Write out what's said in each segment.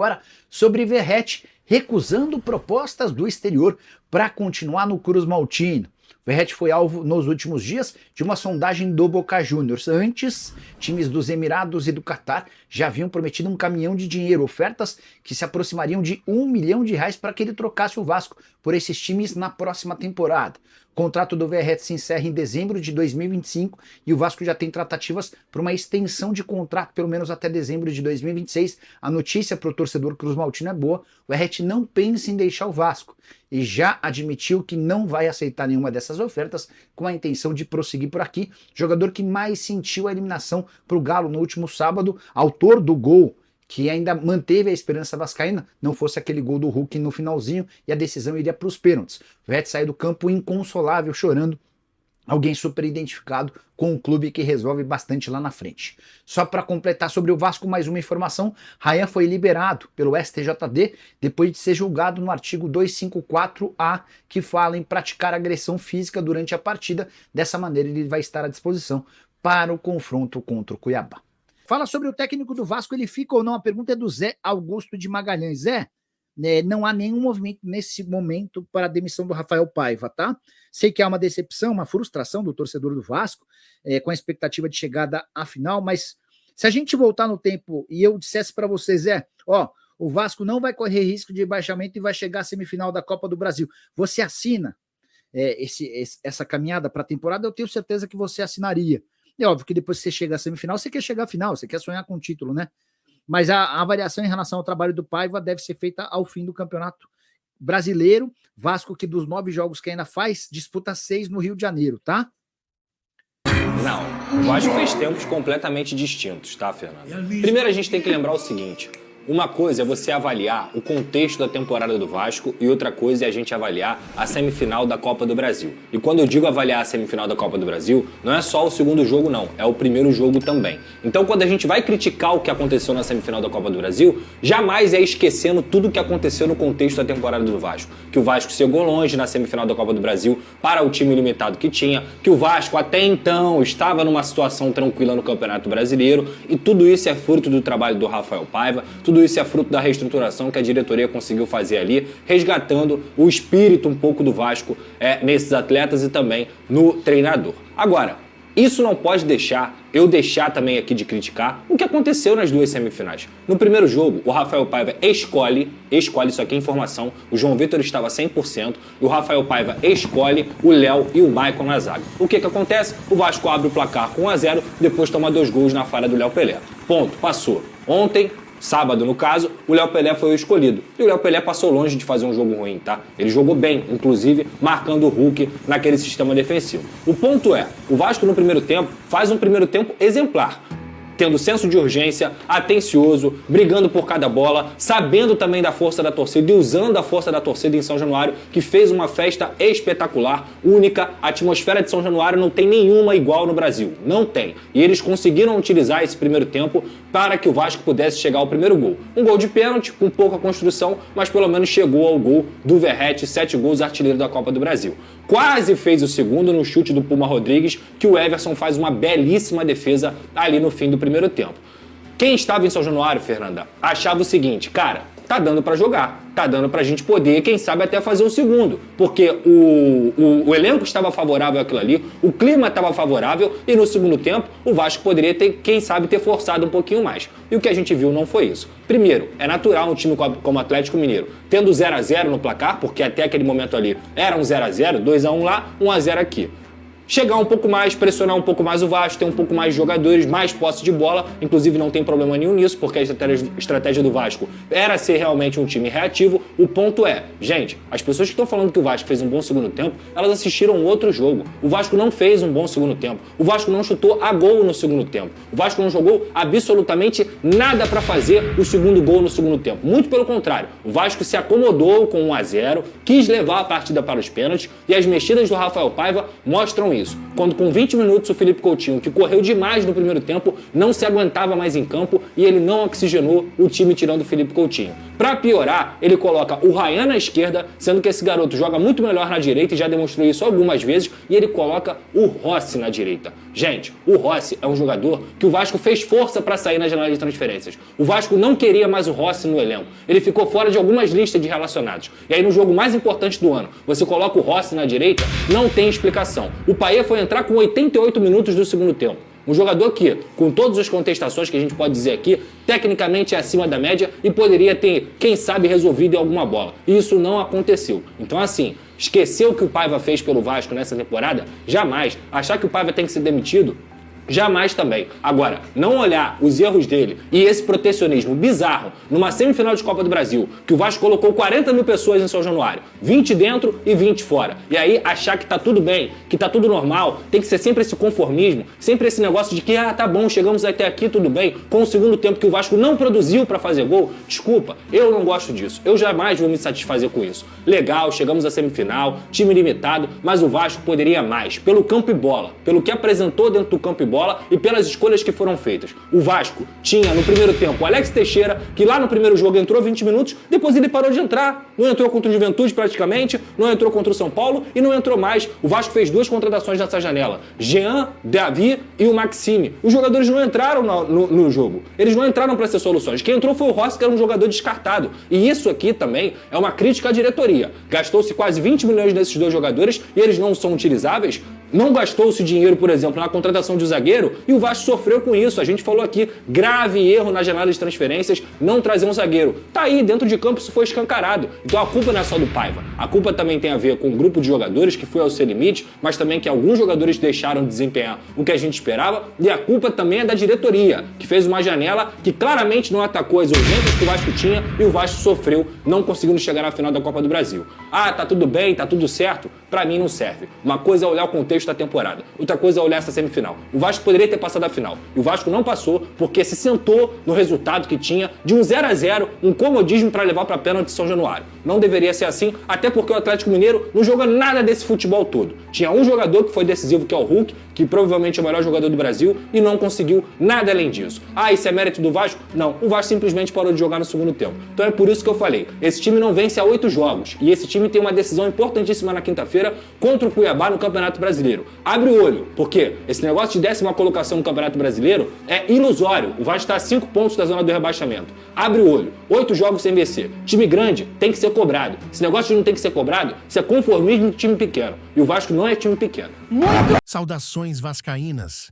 Agora, sobre Verratti recusando propostas do exterior para continuar no Cruz Maltino. Verratti foi alvo nos últimos dias de uma sondagem do Boca Juniors. Antes, times dos Emirados e do Catar já haviam prometido um caminhão de dinheiro, ofertas que se aproximariam de R$ 1 milhão para que ele trocasse o Vasco por esses times na próxima temporada. O contrato do Verratti se encerra em dezembro de 2025 e o Vasco já tem tratativas para uma extensão de contrato pelo menos até dezembro de 2026. A notícia para o torcedor cruzmaltino é boa: o Verratti não pensa em deixar o Vasco e já admitiu que não vai aceitar nenhuma dessas ofertas, com a intenção de prosseguir por aqui. Jogador que mais sentiu a eliminação para o Galo no último sábado, autor do gol que ainda manteve a esperança vascaína, não fosse aquele gol do Hulk no finalzinho e a decisão iria para os pênaltis. O Verratti saiu do campo inconsolável, chorando, alguém super identificado com um clube que resolve bastante lá na frente. Só para completar sobre o Vasco, mais uma informação: Ryan foi liberado pelo STJD depois de ser julgado no artigo 254A, que fala em praticar agressão física durante a partida. Dessa maneira ele vai estar à disposição para o confronto contra o Cuiabá. Fala sobre o técnico do Vasco, ele fica ou não? A pergunta é do Zé Augusto de Magalhães. Zé, não há nenhum movimento nesse momento para a demissão do Rafael Paiva, tá? Sei que há uma decepção, uma frustração do torcedor do Vasco, com a expectativa de chegada à final, mas se a gente voltar no tempo e eu dissesse para você, Zé, o Vasco não vai correr risco de rebaixamento e vai chegar à semifinal da Copa do Brasil, você assina essa caminhada para a temporada? Eu tenho certeza que você assinaria. É óbvio que depois que você chega à semifinal, você quer chegar à final, você quer sonhar com o título, né? Mas a avaliação em relação ao trabalho do Paiva deve ser feita ao fim do Campeonato Brasileiro. Vasco, que dos 9 jogos que ainda faz, disputa 6 no Rio de Janeiro, tá? Não, o Vasco fez tempos completamente distintos, tá, Fernando? Primeiro a gente tem que lembrar o seguinte: uma coisa é você avaliar o contexto da temporada do Vasco e outra coisa é a gente avaliar a semifinal da Copa do Brasil. E quando eu digo avaliar a semifinal da Copa do Brasil, não é só o segundo jogo não, é o primeiro jogo também. Então quando a gente vai criticar o que aconteceu na semifinal da Copa do Brasil, jamais é esquecendo tudo o que aconteceu no contexto da temporada do Vasco. Que o Vasco chegou longe na semifinal da Copa do Brasil para o time limitado que tinha, que o Vasco até então estava numa situação tranquila no Campeonato Brasileiro, e tudo isso é fruto do trabalho do Rafael Paiva, tudo isso é fruto da reestruturação que a diretoria conseguiu fazer ali, resgatando o espírito um pouco do Vasco nesses atletas e também no treinador. Agora, isso não pode deixar também aqui de criticar o que aconteceu nas duas semifinais. No primeiro jogo, o Rafael Paiva escolhe, isso aqui é informação, o João Vitor estava 100%, e o Rafael Paiva escolhe o Léo e o Maicon na zaga. O que acontece? O Vasco abre o placar com 1-0, depois toma 2 gols na falha do Léo Pelé. Ponto, passou. Ontem, sábado no caso, o Léo Pelé foi o escolhido. E o Léo Pelé passou longe de fazer um jogo ruim, tá? Ele jogou bem, inclusive marcando o Hulk naquele sistema defensivo. O ponto é, o Vasco no primeiro tempo faz um primeiro tempo exemplar, tendo senso de urgência, atencioso, brigando por cada bola, sabendo também da força da torcida e usando a força da torcida em São Januário, que fez uma festa espetacular, única. A atmosfera de São Januário não tem nenhuma igual no Brasil, não tem. E eles conseguiram utilizar esse primeiro tempo para que o Vasco pudesse chegar ao primeiro gol. Um gol de pênalti, com pouca construção, mas pelo menos chegou ao gol do Verratti, 7 gols, artilheiro da Copa do Brasil. Quase fez o segundo no chute do Puma Rodrigues, que o Everson faz uma belíssima defesa ali no fim do primeiro tempo. Quem estava em São Januário, Fernanda, achava o seguinte: cara, tá dando pra jogar, tá dando pra gente poder, quem sabe até fazer o segundo, porque o elenco estava favorável àquilo ali, o clima estava favorável, e no segundo tempo o Vasco poderia ter, quem sabe, ter forçado um pouquinho mais. E o que a gente viu não foi isso. Primeiro, é natural um time como o Atlético Mineiro, tendo 0-0 no placar, porque até aquele momento ali era um 0-0, 2-1 lá, 1-0 aqui. Chegar um pouco mais, pressionar um pouco mais o Vasco, ter um pouco mais de jogadores, mais posse de bola, inclusive não tem problema nenhum nisso, porque a estratégia do Vasco era ser realmente um time reativo. O ponto é, gente, as pessoas que estão falando que o Vasco fez um bom segundo tempo, elas assistiram outro jogo. O Vasco não fez um bom segundo tempo, o Vasco não chutou a gol no segundo tempo, o Vasco não jogou absolutamente nada para fazer o segundo gol no segundo tempo. Muito pelo contrário, o Vasco se acomodou com 1-0, quis levar a partida para os pênaltis, e as mexidas do Rafael Paiva mostram isso. isso? Quando com 20 minutos o Felipe Coutinho, que correu demais no primeiro tempo, não se aguentava mais em campo e ele não oxigenou o time tirando o Felipe Coutinho. Pra piorar, ele coloca o Ryan na esquerda, sendo que esse garoto joga muito melhor na direita e já demonstrou isso algumas vezes, e ele coloca o Rossi na direita. Gente, o Rossi é um jogador que o Vasco fez força para sair na janela de transferências. O Vasco não queria mais o Rossi no elenco. Ele ficou fora de algumas listas de relacionados. E aí no jogo mais importante do ano, você coloca o Rossi na direita, não tem explicação. O Payet foi entrar com 88 minutos do segundo tempo. Um jogador que, com todas as contestações que a gente pode dizer aqui, tecnicamente é acima da média e poderia ter, quem sabe, resolvido em alguma bola. E isso não aconteceu. Então, assim, esquecer o que o Paiva fez pelo Vasco nessa temporada? Jamais. Achar que o Paiva tem que ser demitido? Jamais também. Agora, não olhar os erros dele e esse protecionismo bizarro numa semifinal de Copa do Brasil, que o Vasco colocou 40 mil pessoas em São Januário, 20 dentro e 20 fora. E aí achar que tá tudo bem, que tá tudo normal, tem que ser sempre esse conformismo, sempre esse negócio de que, tá bom, chegamos até aqui, tudo bem, com o segundo tempo que o Vasco não produziu pra fazer gol. Desculpa, eu não gosto disso. Eu jamais vou me satisfazer com isso. Legal, chegamos à semifinal, time limitado, mas o Vasco poderia mais, pelo campo e bola, pelo que apresentou dentro do campo e bola, e pelas escolhas que foram feitas. O Vasco tinha no primeiro tempo o Alex Teixeira, que lá no primeiro jogo entrou 20 minutos, depois ele parou de entrar. Não entrou contra o Juventude praticamente, não entrou contra o São Paulo e não entrou mais. O Vasco fez 2 contratações nessa janela. Jean, Davi e o Maxime. Os jogadores não entraram no jogo. Eles não entraram para ser soluções. Quem entrou foi o Rossi, que era um jogador descartado. E isso aqui também é uma crítica à diretoria. Gastou-se quase 20 milhões nesses 2 jogadores e eles não são utilizáveis. Não gastou-se dinheiro, por exemplo, na contratação de um zagueiro e o Vasco sofreu com isso. A gente falou aqui, grave erro na janela de transferências, não trazer um zagueiro. Tá aí, dentro de campo isso foi escancarado. Então a culpa não é só do Paiva. A culpa também tem a ver com um grupo de jogadores que foi ao seu limite, mas também que alguns jogadores deixaram de desempenhar o que a gente esperava. E a culpa também é da diretoria, que fez uma janela que claramente não atacou as urgências que o Vasco tinha e o Vasco sofreu, não conseguindo chegar na final da Copa do Brasil. Tá tudo bem, tá tudo certo? Pra mim não serve. Uma coisa é olhar o contexto da temporada, outra coisa é olhar essa semifinal. O Vasco poderia ter passado a final, e o Vasco não passou porque se sentou no resultado que tinha de um 0-0, um comodismo para levar para pênalti de São Januário. Não deveria ser assim, até porque o Atlético Mineiro não joga nada desse futebol todo. Tinha um jogador que foi decisivo, que é o Hulk, que provavelmente é o melhor jogador do Brasil, e não conseguiu nada além disso. Isso é mérito do Vasco? Não, o Vasco simplesmente parou de jogar no segundo tempo. Então é por isso que eu falei, esse time não vence há 8 jogos, e esse time tem uma decisão importantíssima na quinta-feira contra o Cuiabá no Campeonato Brasileiro. Abre o olho, porque esse negócio de 10ª colocação no Campeonato Brasileiro é ilusório. O Vasco está a 5 pontos da zona do rebaixamento. Abre o olho. 8 jogos sem vencer. Time grande tem que ser cobrado. Esse negócio de não tem que ser cobrado, isso é conformismo de time pequeno. E o Vasco não é time pequeno. Saudações vascaínas.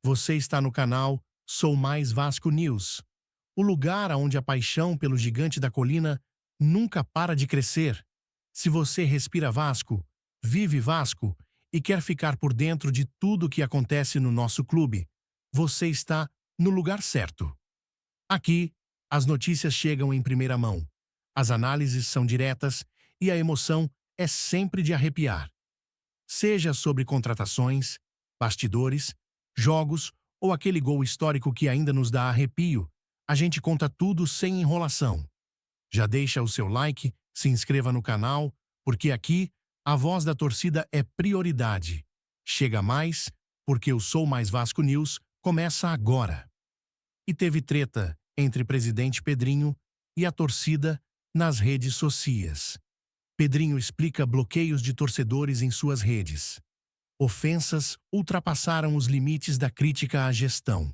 Você está no canal Sou Mais Vasco News, o lugar onde a paixão pelo gigante da colina nunca para de crescer. Se você respira Vasco, vive Vasco e quer ficar por dentro de tudo o que acontece no nosso clube, você está no lugar certo. Aqui, as notícias chegam em primeira mão, as análises são diretas e a emoção é sempre de arrepiar. Seja sobre contratações, bastidores, jogos ou aquele gol histórico que ainda nos dá arrepio, a gente conta tudo sem enrolação. Já deixa o seu like, se inscreva no canal, porque aqui a voz da torcida é prioridade. Chega mais, porque o Sou Mais Vasco News começa agora. E teve treta entre presidente Pedrinho e a torcida nas redes sociais. Pedrinho explica bloqueios de torcedores em suas redes. Ofensas ultrapassaram os limites da crítica à gestão.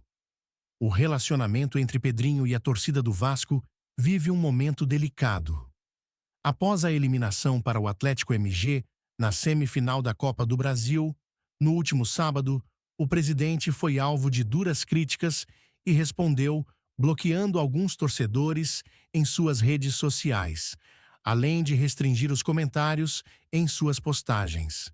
O relacionamento entre Pedrinho e a torcida do Vasco vive um momento delicado. Após a eliminação para o Atlético MG na semifinal da Copa do Brasil, no último sábado, o presidente foi alvo de duras críticas e respondeu bloqueando alguns torcedores em suas redes sociais, além de restringir os comentários em suas postagens.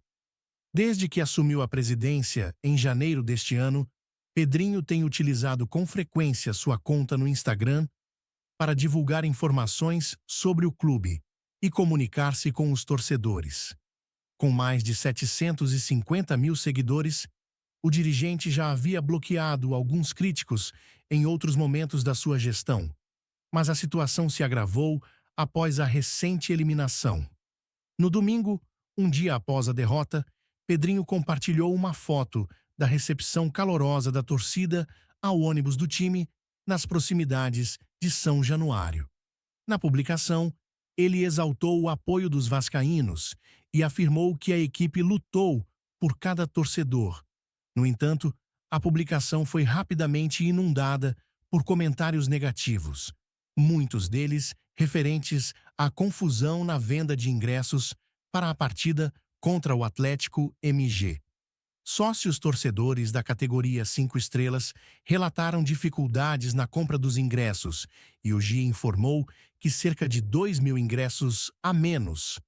Desde que assumiu a presidência em janeiro deste ano, Pedrinho tem utilizado com frequência sua conta no Instagram para divulgar informações sobre o clube e comunicar-se com os torcedores. Com mais de 750 mil seguidores, o dirigente já havia bloqueado alguns críticos em outros momentos da sua gestão, mas a situação se agravou após a recente eliminação. No domingo, um dia após a derrota, Pedrinho compartilhou uma foto da recepção calorosa da torcida ao ônibus do time nas proximidades de São Januário. Na publicação, ele exaltou o apoio dos vascaínos e afirmou que a equipe lutou por cada torcedor. No entanto, a publicação foi rapidamente inundada por comentários negativos, muitos deles referentes à confusão na venda de ingressos para a partida contra o Atlético MG. Sócios torcedores da categoria 5 estrelas relataram dificuldades na compra dos ingressos e o GIA informou que cerca de 2.000 ingressos a menos,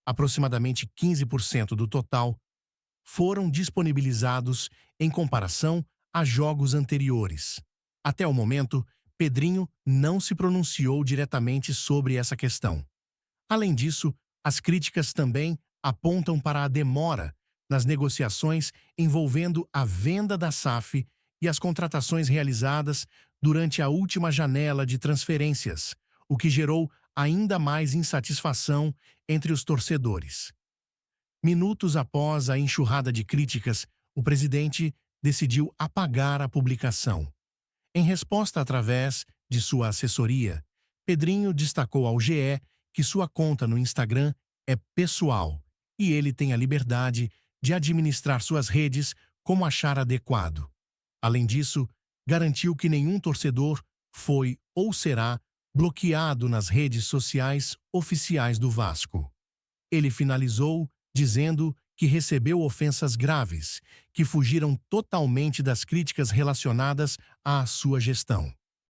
aproximadamente 15% do total, foram disponibilizados em comparação a jogos anteriores. Até o momento, Pedrinho não se pronunciou diretamente sobre essa questão. Além disso, as críticas também apontam para a demora nas negociações envolvendo a venda da SAF e as contratações realizadas durante a última janela de transferências, o que gerou ainda mais insatisfação entre os torcedores. Minutos após a enxurrada de críticas, o presidente decidiu apagar a publicação. Em resposta através de sua assessoria, Pedrinho destacou ao GE que sua conta no Instagram é pessoal e ele tem a liberdade de administrar suas redes como achar adequado. Além disso, garantiu que nenhum torcedor foi ou será bloqueado nas redes sociais oficiais do Vasco. Ele finalizou dizendo que recebeu ofensas graves, que fugiram totalmente das críticas relacionadas à sua gestão.